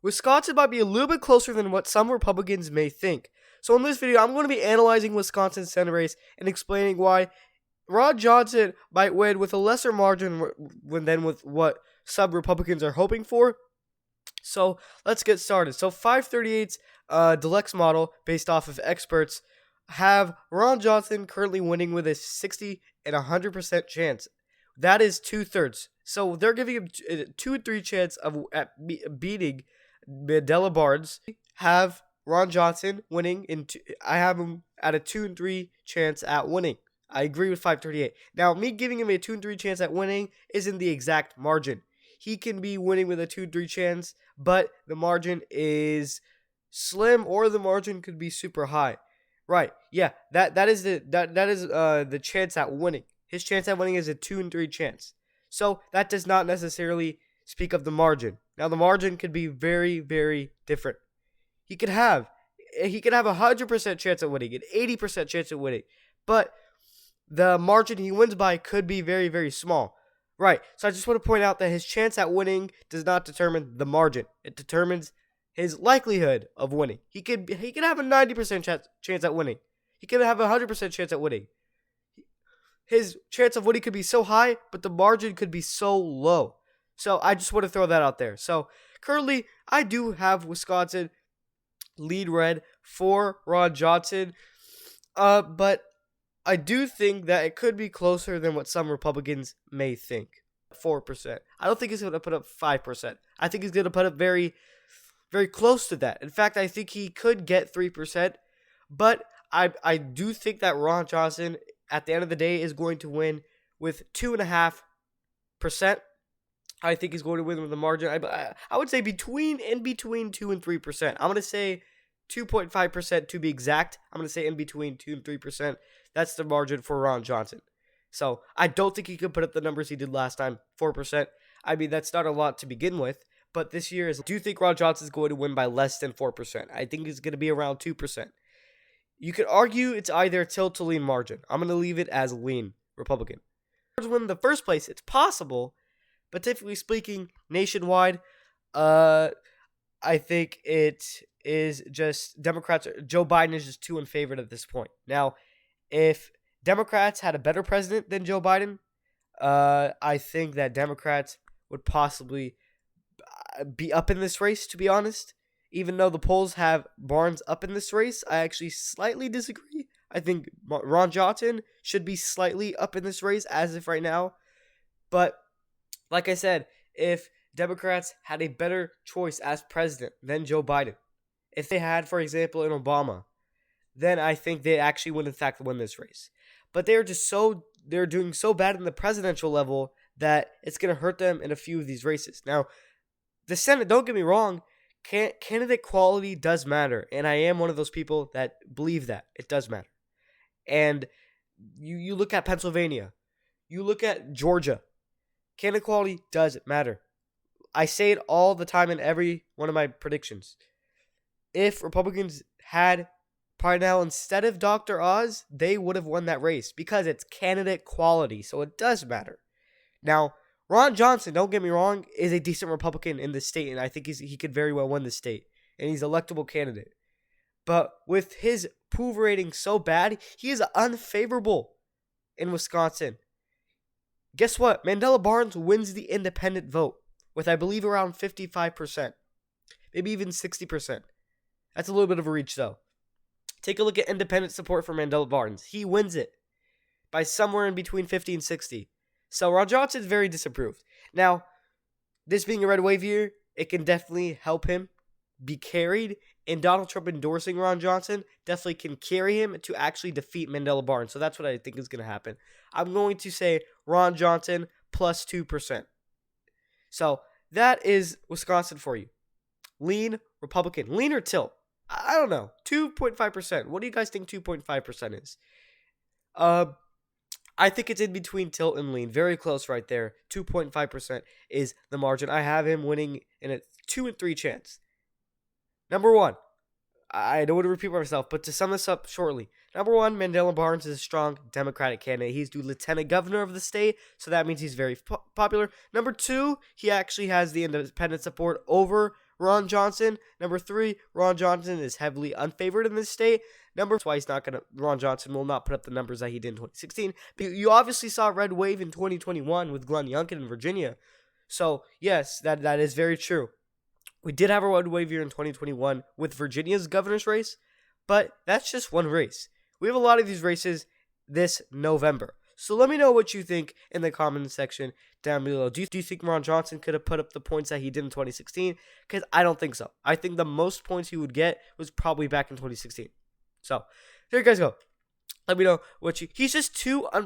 Wisconsin might be a little bit closer than what some Republicans may think. So in this video, I'm going to be analyzing Wisconsin's Senate race and explaining why Ron Johnson might win with a lesser margin than with what some Republicans are hoping for. So let's get started. So 538's Deluxe model, based off of experts, have Ron Johnson currently winning with a 60 and 100% chance. That is 2/3. So they're giving him a 2-3 chance at beating Mandela Barnes. Have Ron Johnson winning I have him at a 2-3 chance at winning. I agree with 538. Now, me giving him a 2-3 chance at winning isn't the exact margin. He can be winning with a 2-3 chance, but the margin is slim, or the margin could be super high. Right? Yeah, that is the chance at winning. His chance at winning is a 2-3 chance. So that does not necessarily speak of the margin. Now, the margin could be very, very different. He could have a 100% chance at winning, an 80% chance at winning, but the margin he wins by could be very, very small. Right. So I just want to point out that his chance at winning does not determine the margin. It determines his likelihood of winning. He could have a 90% chance at winning. He could have a 100% chance at winning. His chance of winning could be so high, but the margin could be so low. So I just want to throw that out there. So currently, I do have Wisconsin lead red for Ron Johnson, but I do think that it could be closer than what some Republicans may think. 4%. I don't think he's going to put up 5%. I think he's going to put up very, very close to that. In fact, I think he could get 3%, but I do think that Ron Johnson, at the end of the day, is going to win with 2.5%. I think he's going to win with a margin. I would say between 2 and 3%. I'm going to say 2.5% to be exact. I'm going to say in between 2 and 3%. That's the margin for Ron Johnson. So I don't think he could put up the numbers he did last time, 4%. I mean, that's not a lot to begin with. But this year, I do think Ron Johnson is going to win by less than 4%. I think it's going to be around 2%. You could argue it's either tilt to lean margin. I'm going to leave it as lean Republican. To win in the first place, it's possible, but typically speaking, nationwide, I think it is just Democrats. Joe Biden is just too in favor at this point. Now, if Democrats had a better president than Joe Biden, I think that Democrats would possibly be up in this race, to be honest. Even though the polls have Barnes up in this race, I actually slightly disagree. I think Ron Johnson should be slightly up in this race as of right now. But like I said, if Democrats had a better choice as president than Joe Biden, if they had, for example, an Obama, then I think they actually would in fact win this race. But they're doing so bad in the presidential level that it's going to hurt them in a few of these races. Now, the Senate, don't get me wrong, candidate quality does matter, and I am one of those people that believe that it does matter. And you look at Pennsylvania, you look at Georgia, candidate quality does matter. I say it all the time in every one of my predictions. If Republicans had Parnell instead of Dr. Oz, they would have won that race because it's candidate quality, so it does matter. Now, Ron Johnson, don't get me wrong, is a decent Republican in this state, and I think he could very well win the state, and he's an electable candidate. But with his approval rating so bad, he is unfavorable in Wisconsin. Guess what? Mandela Barnes wins the independent vote with, I believe, around 55%, maybe even 60%. That's a little bit of a reach, though. Take a look at independent support for Mandela Barnes. He wins it by somewhere in between 50 and 60. So Ron Johnson is very disapproved. Now, this being a red wave year, it can definitely help him be carried. And Donald Trump endorsing Ron Johnson definitely can carry him to actually defeat Mandela Barnes. So that's what I think is going to happen. I'm going to say Ron Johnson plus 2%. So that is Wisconsin for you. Lean Republican. Lean or tilt? I don't know. 2.5%. What do you guys think 2.5% is? I think it's in between tilt and lean. Very close right there. 2.5% is the margin. I have him winning in a 2 and 3 chance. Number one, I don't want to repeat myself, but to sum this up shortly. Number one, Mandela Barnes is a strong Democratic candidate. He's the lieutenant governor of the state, so that means he's very popular. Number two, he actually has the independent support over Ron Johnson. Number 3, Ron Johnson is heavily unfavored in this state. That's why Ron Johnson will not put up the numbers that he did in 2016. But you obviously saw a red wave in 2021 with Glenn Youngkin in Virginia. So, yes, that is very true. We did have a red wave here in 2021 with Virginia's governor's race, but that's just one race. We have a lot of these races this November. So let me know what you think in the comment section down below. Do you think Ron Johnson could have put up the points that he did in 2016? Because I don't think so. I think the most points he would get was probably back in 2016. So, there you guys go. Let me know what he's just too